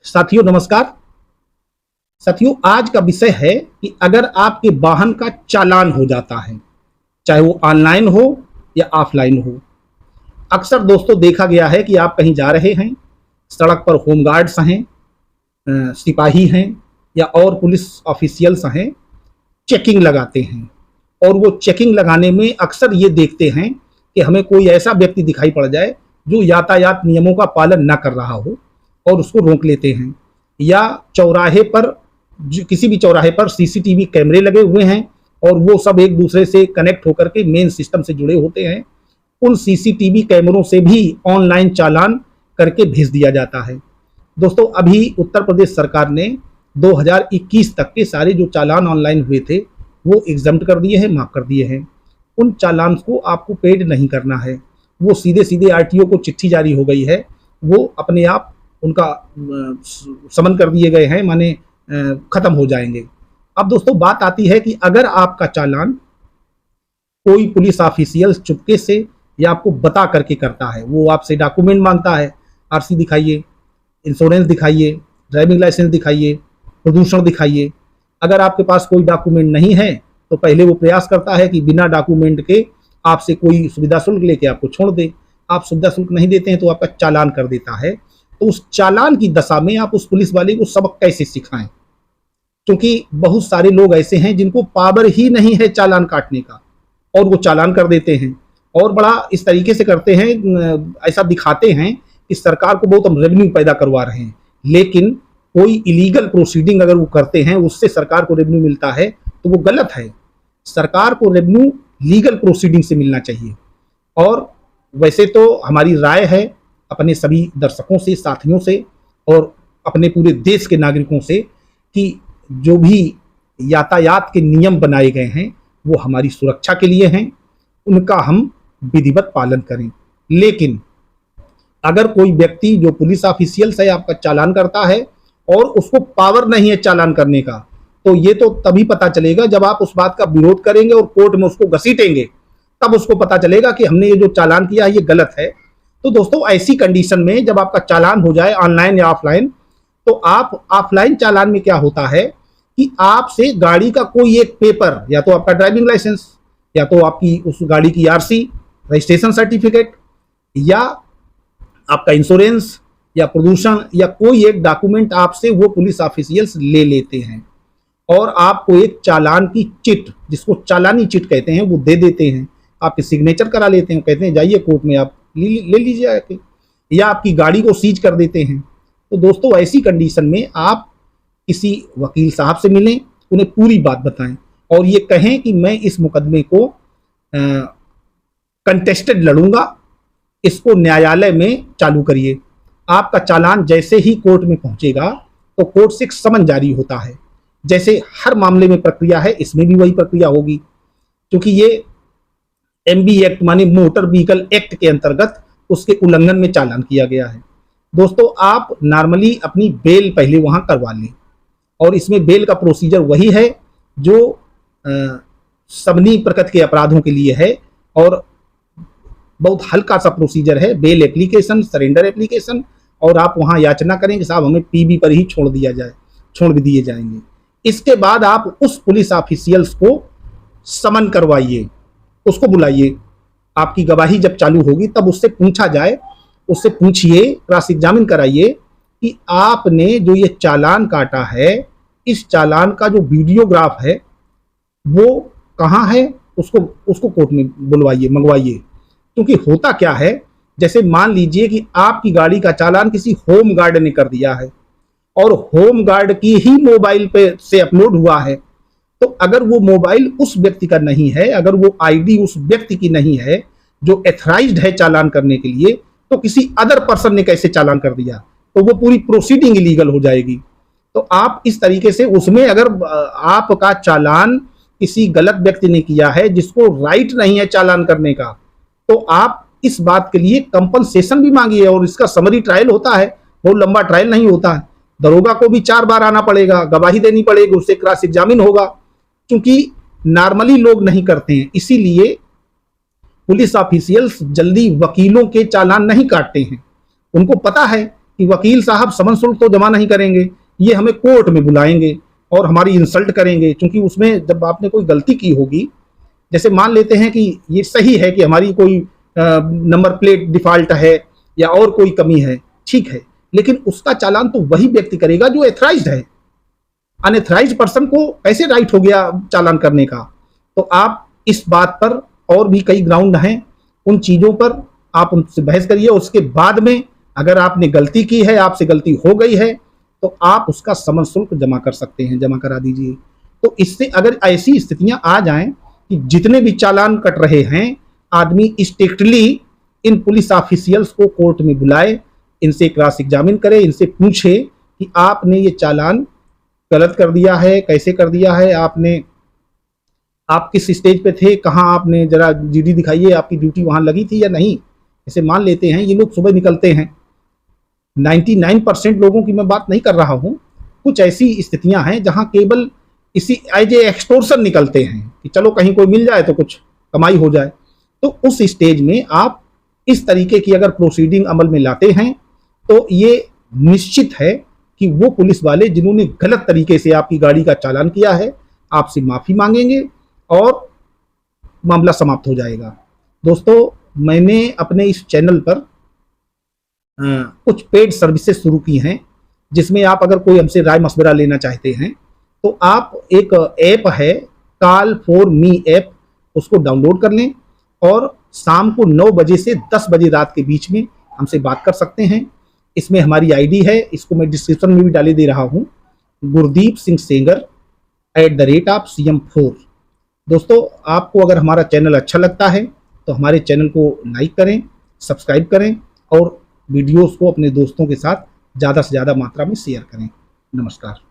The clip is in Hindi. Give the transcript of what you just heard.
साथियों नमस्कार। साथियों आज का विषय है कि अगर आपके वाहन का चालान हो जाता है, चाहे वो ऑनलाइन हो या ऑफलाइन हो। अक्सर दोस्तों देखा गया है कि आप कहीं जा रहे हैं, सड़क पर होमगार्ड्स हैं, सिपाही हैं या और पुलिस ऑफिशियल्स हैं, चेकिंग लगाते हैं। और वो चेकिंग लगाने में अक्सर ये देखते हैं कि हमें कोई ऐसा व्यक्ति दिखाई पड़ जाए जो यातायात नियमों का पालन ना कर रहा हो और उसको रोक लेते हैं। या चौराहे पर, किसी भी चौराहे पर सीसीटीवी कैमरे लगे हुए हैं और वो सब एक दूसरे से कनेक्ट होकर के मेन सिस्टम से जुड़े होते हैं। उन सीसीटीवी कैमरों से भी ऑनलाइन चालान करके भेज दिया जाता है। दोस्तों अभी उत्तर प्रदेश सरकार ने 2021 तक के सारे जो चालान ऑनलाइन हुए थे वो एग्जम्प्ट कर दिए हैं, माफ कर दिए हैं। उन चालान को आपको पेड नहीं करना है, वो सीधे सीधे आरटीओ को चिट्ठी जारी हो गई है, वो अपने आप उनका समन कर दिए गए हैं, माने खत्म हो जाएंगे। अब दोस्तों बात आती है कि अगर आपका चालान कोई पुलिस ऑफिशियल चुपके से या आपको बता करके करता है, वो आपसे डॉक्यूमेंट मांगता है, आरसी दिखाइए, इंश्योरेंस दिखाइए, ड्राइविंग लाइसेंस दिखाइए, प्रदूषण दिखाइए। अगर आपके पास कोई डॉक्यूमेंट नहीं है तो पहले वो प्रयास करता है कि बिना डॉक्यूमेंट के आपसे कोई सुविधा शुल्क लेके आपको छोड़ दे। आप सुविधा शुल्क नहीं देते हैं तो आपका चालान कर देता है। तो उस चालान की दशा में आप उस पुलिस वाले को सबक कैसे सिखाएं, क्योंकि बहुत सारे लोग ऐसे हैं जिनको पावर ही नहीं है चालान काटने का और वो चालान कर देते हैं और बड़ा इस तरीके से करते हैं, ऐसा दिखाते हैं कि सरकार को बहुत हम रेवेन्यू पैदा करवा रहे हैं। लेकिन कोई इलीगल प्रोसीडिंग अगर वो करते हैं, उससे सरकार को रेवेन्यू मिलता है तो वो गलत है। सरकार को रेवेन्यू लीगल प्रोसीडिंग से मिलना चाहिए। और वैसे तो हमारी राय है अपने सभी दर्शकों से, साथियों से और अपने पूरे देश के नागरिकों से कि जो भी यातायात के नियम बनाए गए हैं वो हमारी सुरक्षा के लिए हैं, उनका हम विधिवत पालन करें। लेकिन अगर कोई व्यक्ति जो पुलिस ऑफिशियल है आपका चालान करता है और उसको पावर नहीं है चालान करने का, तो ये तो तभी पता चलेगा जब आप उस बात का विरोध करेंगे और कोर्ट में उसको घसीटेंगे, तब उसको पता चलेगा कि हमने ये जो चालान किया है ये गलत है। तो दोस्तों ऐसी कंडीशन में जब आपका चालान हो जाए ऑनलाइन या ऑफलाइन, तो आप ऑफलाइन चालान में क्या होता है कि आपसे गाड़ी का कोई एक पेपर, या तो आपका ड्राइविंग लाइसेंस या तो आपकी उस गाड़ी की आरसी, रजिस्ट्रेशन सर्टिफिकेट, या आपका इंश्योरेंस या प्रदूषण या कोई एक डॉक्यूमेंट आपसे वो पुलिस ऑफिशियल्स ले लेते हैं और आपको एक चालान की चिट, जिसको चालानी चिट कहते हैं, वो दे देते हैं। आपके सिग्नेचर करा लेते हैं, कहते हैं जाइए कोर्ट में आप ले लीजिए आके, या आपकी गाड़ी को सीज कर देते हैं। तो दोस्तों ऐसी कंडीशन में आप किसी वकील साहब से मिलें, उन्हें पूरी बात बताएं और ये कहें कि मैं इस मुकदमे को कंटेस्टेड लड़ूंगा, इसको न्यायालय में चालू करिए। आपका चालान जैसे ही कोर्ट में पहुंचेगा तो कोर्ट से एक समन जारी होता है। जैसे हर मामले में प्रक्रिया है, इसमें भी वही प्रक्रिया होगी, क्योंकि ये एमबी एक्ट माने मोटर व्हीकल एक्ट के अंतर्गत उसके उल्लंघन में चालान किया गया है। दोस्तों आप नॉर्मली अपनी बेल पहले वहां करवा लें, और इसमें बेल का प्रोसीजर वही है जो सबनी प्रकृति के अपराधों के लिए है और बहुत हल्का सा प्रोसीजर है। बेल एप्लीकेशन, सरेंडर एप्लीकेशन, और आप वहां याचना करें कि साहब हमें पीबी पर ही छोड़ भी दिए जाएंगे। इसके बाद आप उस पुलिस ऑफिशियल्स को समन करवाइए, उसको बुलाइए। आपकी गवाही जब चालू होगी तब उससे पूछा जाए, उससे पूछिए, क्रॉस एग्जामिन कराइए कि आपने जो ये चालान काटा है, इस चालान का जो वीडियोग्राफ है वो कहाँ है, उसको कोर्ट में बुलवाइए, मंगवाइए। क्योंकि होता क्या है, जैसे मान लीजिए कि आपकी गाड़ी का चालान किसी होम गार्ड ने कर दिया है और होम गार्ड की ही मोबाइल पे से अपलोड हुआ है, तो अगर वो मोबाइल उस व्यक्ति का नहीं है, अगर वो आईडी उस व्यक्ति की नहीं है जो एथराइज्ड है चालान करने के लिए, तो किसी अदर पर्सन ने कैसे चालान कर दिया, तो वो पूरी प्रोसीडिंग इलीगल हो जाएगी। तो आप इस तरीके से उसमें, अगर आपका चालान किसी गलत व्यक्ति ने किया है जिसको राइट नहीं है चालान करने का, तो आप इस बात के लिए कंपनसेशन भी मांगिए। और इसका समरी ट्रायल होता है, बहुत लंबा ट्रायल नहीं होता है। दरोगा को भी 4 बार आना पड़ेगा, गवाही देनी पड़ेगी, उससे क्रॉस एग्जामिन होगा, क्योंकि नॉर्मली लोग नहीं करते हैं। इसीलिए पुलिस ऑफिशियल्स जल्दी वकीलों के चालान नहीं काटते हैं। उनको पता है कि वकील साहब समन शुल्क तो जमा नहीं करेंगे, ये हमें कोर्ट में बुलाएंगे और हमारी इंसल्ट करेंगे, क्योंकि उसमें जब आपने कोई गलती की होगी, जैसे मान लेते हैं कि ये सही है कि हमारी कोई नंबर प्लेट डिफॉल्ट है या और कोई कमी है, ठीक है, लेकिन उसका चालान तो वही व्यक्ति करेगा जो एथराइज्ड है। अनएथराइज्ड पर्सन को कैसे राइट हो गया चालान करने का? तो आप इस बात पर, और भी कई ग्राउंड हैं, उन चीज़ों पर आप उनसे बहस करिए। उसके बाद में अगर आपने गलती की है, आपसे गलती हो गई है, तो आप उसका समन शुल्क जमा कर सकते हैं, जमा करा दीजिए। तो इससे अगर ऐसी स्थितियां आ जाएं कि जितने भी चालान कट रहे हैं, आदमी स्ट्रिक्टली इन पुलिस ऑफिशियल्स को कोर्ट में बुलाए, इनसे क्रॉस एग्जामिन करे, इनसे पूछे कि आपने ये चालान गलत कर दिया है, कैसे कर दिया है, आपने, आप किस स्टेज पे थे, कहाँ आपने जरा जीडी दिखाइए, आपकी ड्यूटी वहां लगी थी या नहीं। जैसे मान लेते हैं ये लोग सुबह निकलते हैं, 99% लोगों की मैं बात नहीं कर रहा हूं, कुछ ऐसी स्थितियां हैं जहां केवल इसी एज ए एक्सटोर्शन निकलते हैं कि चलो कहीं कोई मिल जाए तो कुछ कमाई हो जाए। तो उस स्टेज में आप इस तरीके की अगर प्रोसीडिंग अमल में लाते हैं तो ये निश्चित है कि वो पुलिस वाले जिन्होंने गलत तरीके से आपकी गाड़ी का चालान किया है, आपसे माफी मांगेंगे और मामला समाप्त हो जाएगा। दोस्तों, मैंने अपने इस चैनल पर कुछ पेड सर्विसेज शुरू की हैं, जिसमें आप अगर कोई हमसे राय मशवरा लेना चाहते हैं तो आप एक ऐप है कॉल फॉर मी ऐप, उसको डाउनलोड कर लें और शाम को 9 बजे से 10 बजे रात के बीच में हमसे बात कर सकते हैं। इसमें हमारी आईडी है, इसको मैं डिस्क्रिप्शन में भी डाले दे रहा हूँ, गुरदीप सिंह सेंगर @CM4। दोस्तों, आपको अगर हमारा चैनल अच्छा लगता है तो हमारे चैनल को लाइक करें, सब्सक्राइब करें और वीडियोस को अपने दोस्तों के साथ ज़्यादा से ज़्यादा मात्रा में शेयर करें। नमस्कार।